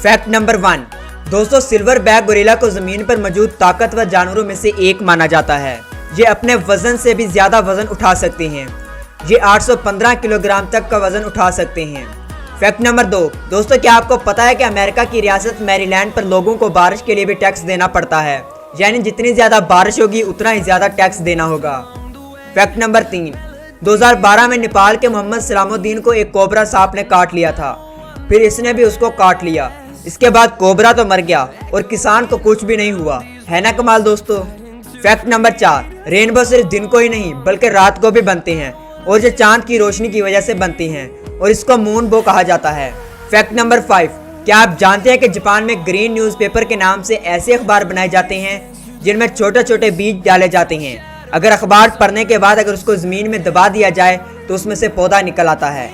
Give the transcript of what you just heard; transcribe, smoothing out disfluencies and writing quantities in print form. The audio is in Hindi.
फैक्ट नंबर 1, दोस्तों सिल्वर बैक गोरिल्ला को जमीन पर मौजूद ताकतवर जानवरों में से एक माना जाता है। ये अपने वजन से भी ज्यादा वजन उठा सकते हैं। ये 815 किलोग्राम तक का वजन उठा सकते हैं। फैक्ट नंबर 2, दोस्तों क्या आपको पता है कि अमेरिका की रियासत मैरीलैंड पर लोगों को बारिश के लिए भी टैक्स देना पड़ता है, यानी जितनी ज्यादा बारिश होगी उतना ही ज्यादा टैक्स देना होगा। फैक्ट नंबर 3, 2012 में नेपाल के मोहम्मद सलामुद्दीन को एक कोबरा सांप ने काट लिया था, फिर इसने भी उसको काट लिया। इसके बाद कोबरा तो मर गया और किसान को कुछ भी नहीं हुआ, है ना कमाल दोस्तों। फैक्ट नंबर 4, रेनबो सिर्फ दिन को ही नहीं बल्कि रात को भी बनते हैं और ये चांद की रोशनी की वजह से बनती हैं और इसको मून बो कहा जाता है। फैक्ट नंबर 5, क्या आप जानते हैं कि जापान में ग्रीन न्यूज़पेपर के नाम से ऐसे अखबार बनाए जाते हैं जिनमें छोटे छोटे बीज डाले जाते हैं। अगर अखबार पढ़ने के बाद अगर उसको ज़मीन में दबा दिया जाए तो उसमें से पौधा निकल आता है।